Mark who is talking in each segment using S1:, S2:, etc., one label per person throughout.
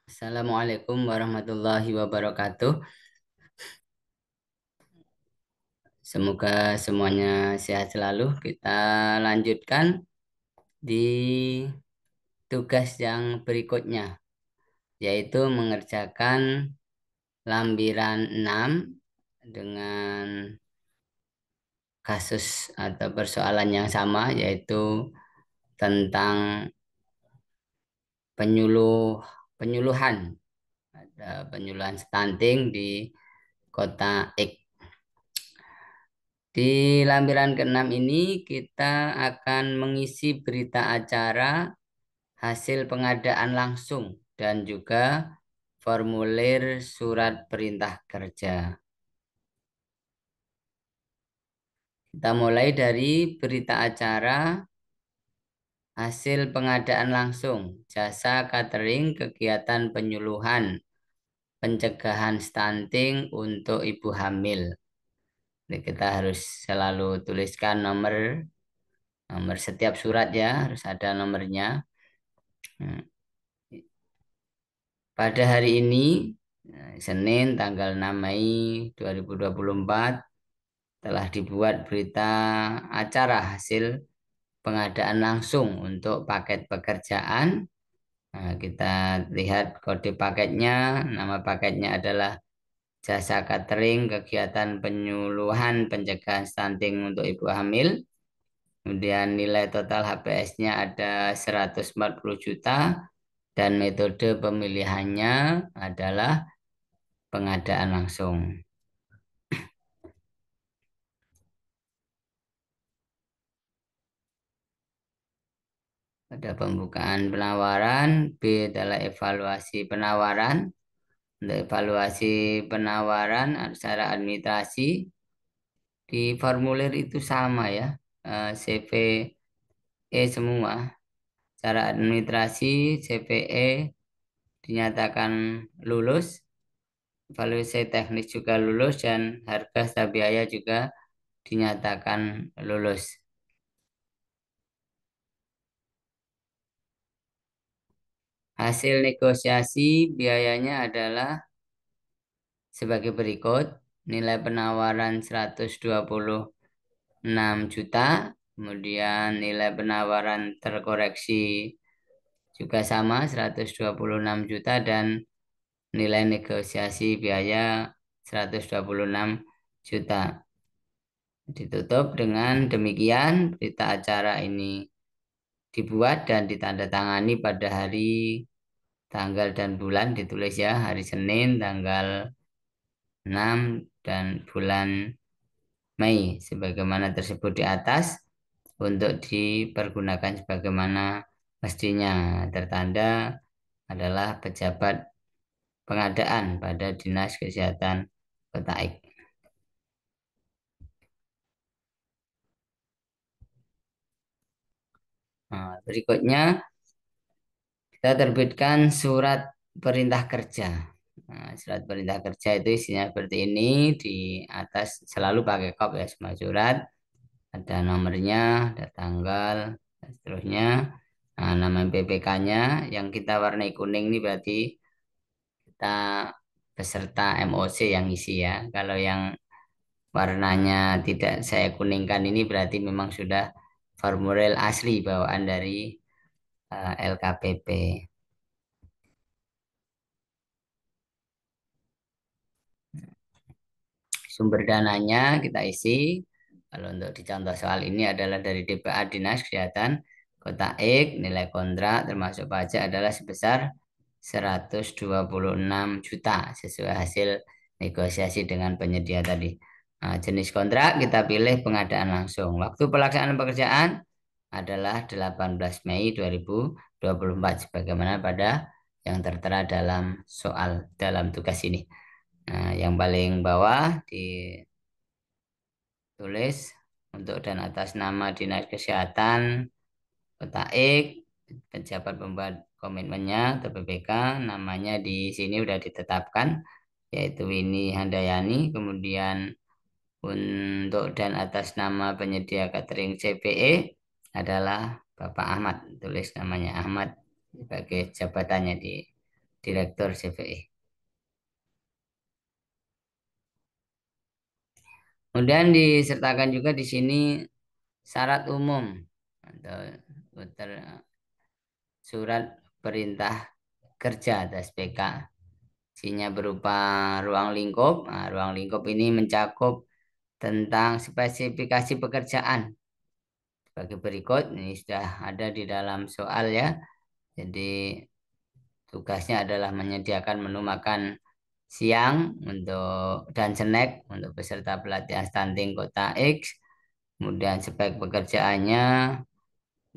S1: Assalamualaikum warahmatullahi wabarakatuh. Semoga semuanya sehat selalu. Kita lanjutkan di tugas yang berikutnya, yaitu mengerjakan lampiran 6 dengan kasus atau persoalan yang sama, yaitu tentang penyuluh penyuluhan, ada penyuluhan stunting di kota X. Di lampiran keenam ini kita akan mengisi berita acara hasil pengadaan langsung dan juga formulir surat perintah kerja. Kita mulai dari berita acara hasil pengadaan langsung, jasa catering kegiatan penyuluhan, pencegahan stunting untuk ibu hamil. Jadi kita harus selalu tuliskan nomor nomor setiap surat ya, harus ada nomornya. Hmm. Pada hari ini, Senin tanggal 6 Mei 2024, telah dibuat berita acara hasil pengadaan langsung untuk paket pekerjaan. Nah, kita lihat kode paketnya, nama paketnya adalah jasa catering kegiatan penyuluhan pencegahan stunting untuk ibu hamil. Kemudian nilai total HPS-nya ada 140 juta dan metode pemilihannya adalah pengadaan langsung. Ada pembukaan penawaran, B adalah evaluasi penawaran. Untuk evaluasi penawaran secara administrasi di formulir itu sama ya, CVE semua. Secara administrasi CVE dinyatakan lulus, evaluasi teknis juga lulus, dan harga serta biaya juga dinyatakan lulus. Hasil negosiasi biayanya adalah sebagai berikut: nilai penawaran 126 juta, kemudian nilai penawaran terkoreksi juga sama 126 juta, dan nilai negosiasi biaya 126 juta. Ditutup dengan demikian, berita acara ini dibuat dan ditandatangani pada hari, tanggal, dan bulan ditulis ya, hari Senin tanggal 6 dan bulan Mei sebagaimana tersebut di atas, untuk dipergunakan sebagaimana mestinya. Tertanda adalah pejabat pengadaan pada Dinas Kesehatan Kota X. Nah, berikutnya kita terbitkan surat perintah kerja. Nah, surat perintah kerja itu isinya seperti ini, di atas selalu pakai kop ya semua surat, ada nomornya, ada tanggal, dan seterusnya. Nah, nama PPK-nya yang kita warnai kuning ini berarti kita peserta MOC yang isi ya. Kalau yang warnanya tidak saya kuningkan ini berarti memang sudah formulir asli bawaan dari LKPP. Sumber dananya kita isi. Kalau untuk dicontoh soal ini adalah dari DPA Dinas Kesehatan Kota X, nilai kontrak termasuk pajak adalah sebesar 126 juta sesuai hasil negosiasi dengan penyedia tadi. Nah, jenis kontrak kita pilih pengadaan langsung. Waktu pelaksanaan pekerjaan adalah 18 Mei 2024 sebagaimana pada yang tertera dalam soal dalam tugas ini. Nah, yang paling bawah ditulis untuk dan atas nama Dinas Kesehatan Kota X, pejabat pembuat komitmennya atau PPK, namanya di sini sudah ditetapkan, yaitu Winnie Handayani. Kemudian untuk dan atas nama penyedia catering CPE adalah Bapak Ahmad, tulis namanya Ahmad sebagai jabatannya di Direktur CVE. Kemudian disertakan juga di sini syarat umum atau surat perintah kerja atau SPK. Isinya berupa ruang lingkup. Nah, ruang lingkup ini mencakup tentang spesifikasi pekerjaan sebagai berikut. Ini sudah ada di dalam soal ya. Jadi tugasnya adalah menyediakan menu makan siang untuk dan snack untuk peserta pelatihan stunting kota X. Kemudian spek pekerjaannya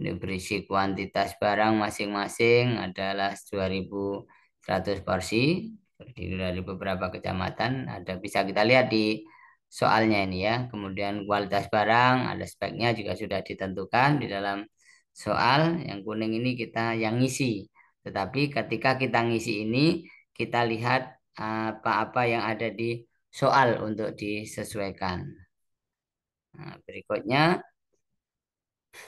S1: ini berisi kuantitas barang masing-masing adalah 2.100 porsi terdiri dari beberapa kecamatan. Ada bisa kita lihat di soalnya ini ya. Kemudian kualitas barang ada speknya juga sudah ditentukan di dalam soal. Yang kuning ini kita yang ngisi. Tetapi ketika kita ngisi ini kita lihat apa-apa yang ada di soal untuk disesuaikan. Nah, berikutnya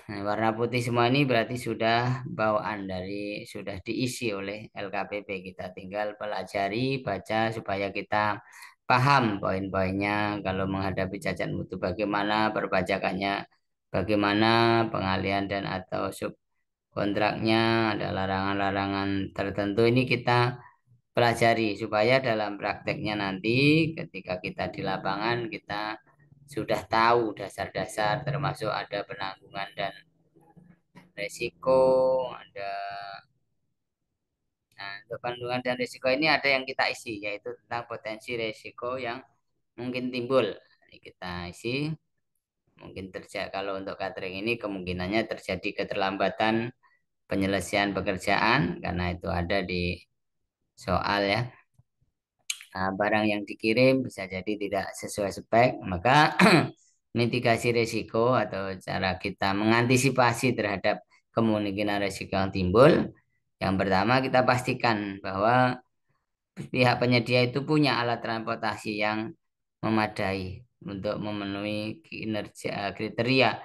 S1: nah, warna putih semua ini berarti sudah bawaan dari sudah diisi oleh LKPP. Kita tinggal pelajari, baca supaya kita paham poin-poinnya. Kalau menghadapi cacat mutu bagaimana perpajakannya, bagaimana pengalian dan atau subkontraknya, ada larangan-larangan tertentu ini kita pelajari supaya dalam prakteknya nanti ketika kita di lapangan kita sudah tahu dasar-dasar termasuk ada penanggungan dan resiko ada. Nah, untuk kandungan dan risiko ini ada yang kita isi yaitu tentang potensi risiko yang mungkin timbul. Ini kita isi mungkin terjadi kalau untuk catering ini kemungkinannya terjadi keterlambatan penyelesaian pekerjaan karena itu ada di soal ya. Nah, barang yang dikirim bisa jadi tidak sesuai spek, maka mitigasi risiko atau cara kita mengantisipasi terhadap kemungkinan risiko yang timbul. Yang pertama kita pastikan bahwa pihak penyedia itu punya alat transportasi yang memadai untuk memenuhi kriteria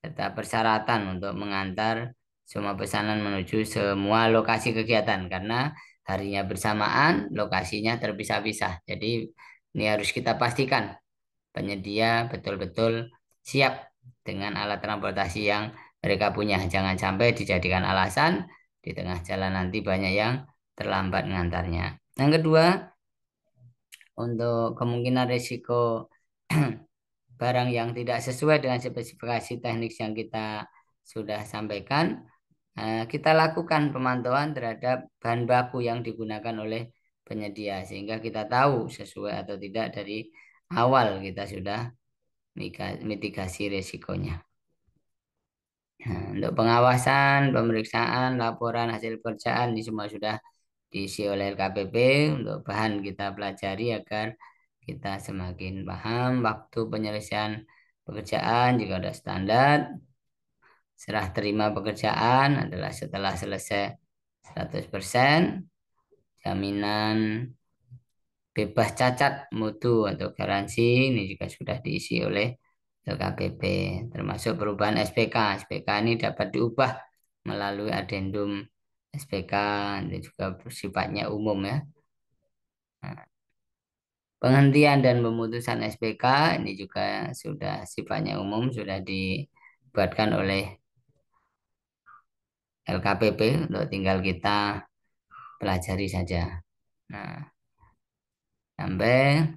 S1: serta persyaratan untuk mengantar semua pesanan menuju semua lokasi kegiatan karena harinya bersamaan, lokasinya terpisah-pisah. Jadi ini harus kita pastikan penyedia betul-betul siap dengan alat transportasi yang mereka punya. Jangan sampai dijadikan alasan di tengah jalan nanti banyak yang terlambat mengantarnya. Yang kedua, untuk kemungkinan risiko barang yang tidak sesuai dengan spesifikasi teknik yang kita sudah sampaikan, kita lakukan pemantauan terhadap bahan baku yang digunakan oleh penyedia sehingga kita tahu sesuai atau tidak dari awal kita sudah mitigasi risikonya. Nah, untuk pengawasan, pemeriksaan, laporan hasil pekerjaan ini semua sudah diisi oleh LKPP untuk bahan kita pelajari agar kita semakin paham waktu penyelesaian pekerjaan juga ada standar. Serah terima pekerjaan adalah setelah selesai 100%. Jaminan bebas cacat mutu atau garansi ini juga sudah diisi oleh LKPP termasuk perubahan SPK. SPK ini dapat diubah melalui adendum SPK ini juga bersifatnya umum ya. Nah, penghentian dan pemutusan SPK ini juga sudah sifatnya umum, sudah dibuatkan oleh LKPP untuk tinggal kita pelajari saja. Nah, sampai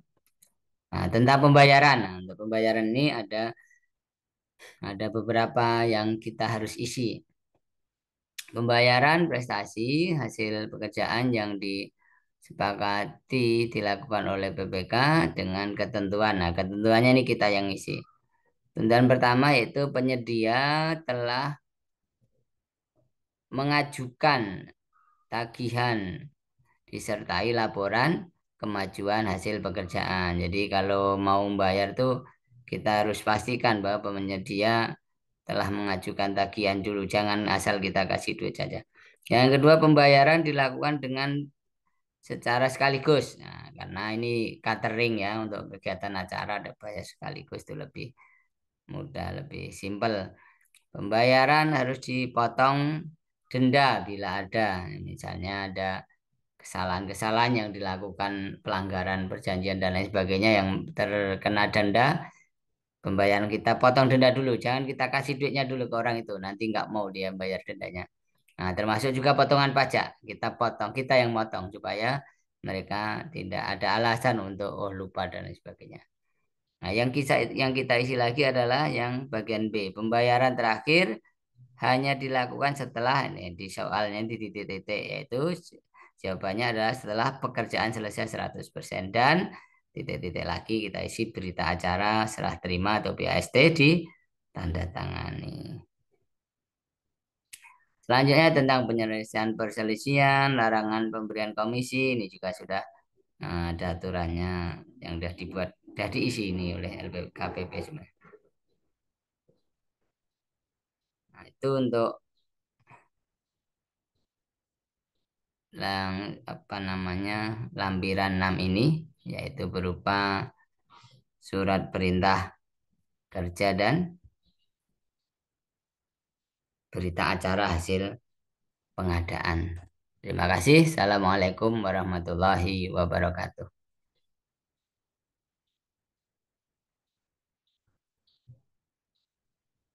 S1: tentang pembayaran. Nah, untuk pembayaran ini ada beberapa yang kita harus isi. Pembayaran prestasi hasil pekerjaan yang disepakati dilakukan oleh PPK dengan ketentuan. Nah, ketentuannya ini kita yang isi. Ketentuan pertama yaitu penyedia telah mengajukan tagihan disertai laporan kemajuan hasil pekerjaan. Jadi kalau mau membayar tuh kita harus pastikan bahwa penyedia telah mengajukan tagihan dulu, jangan asal kita kasih duit saja. Yang kedua, pembayaran dilakukan dengan secara sekaligus. Nah, karena ini catering ya untuk kegiatan acara ada bayar sekaligus itu lebih mudah, lebih simpel. Pembayaran harus dipotong denda bila ada. Misalnya ada kesalahan-kesalahan yang dilakukan, pelanggaran perjanjian dan lain sebagainya yang terkena denda, pembayaran kita potong denda dulu. Jangan kita kasih duitnya dulu ke orang itu, nanti nggak mau dia bayar dendanya. Nah, termasuk juga potongan pajak. Kita potong, kita yang potong supaya mereka tidak ada alasan untuk oh lupa dan lain sebagainya. Nah, yang kita isi lagi adalah yang bagian B, pembayaran terakhir hanya dilakukan setelah ini di soalnya di titik-titik yaitu jawabannya adalah setelah pekerjaan selesai 100% dan titik-titik lagi kita isi berita acara serah terima atau BAST di tanda tangani. Selanjutnya tentang penyelesaian perselisihan, larangan pemberian komisi ini juga sudah ada aturannya yang sudah dibuat, sudah diisi ini oleh LPKPP sebenarnya. Nah, itu untuk yang apa namanya lampiran 6 ini yaitu berupa surat perintah kerja dan berita acara hasil pengadaan. Terima kasih. Assalamualaikum warahmatullahi wabarakatuh.